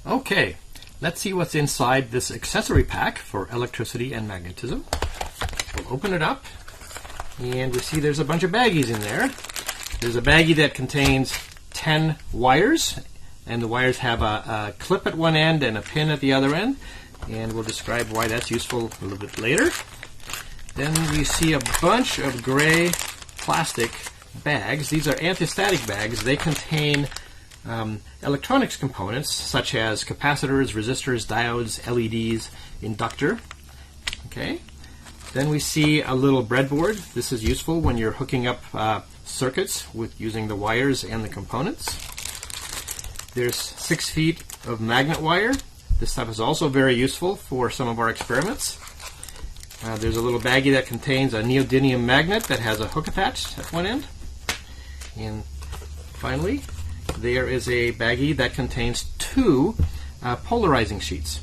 Okay, let's see what's inside this accessory pack for electricity and magnetism. We'll open it up, and we see there's a bunch of baggies in there. There's a baggie that contains 10 wires, and the wires have a clip at one end and a pin at the other end, and we'll describe why that's useful a little bit later. Then we see a bunch of gray plastic bags. These are anti-static bags. They contain electronics components such as capacitors, resistors, diodes, LEDs, inductor. Okay. Then we see a little breadboard. This is useful when you're hooking up circuits with using the wires and the components. There's 6 feet of magnet wire. This stuff is also very useful for some of our experiments. There's a little baggie that contains a neodymium magnet that has a hook attached at one end. And finally, there is a baggie that contains 2 polarizing sheets.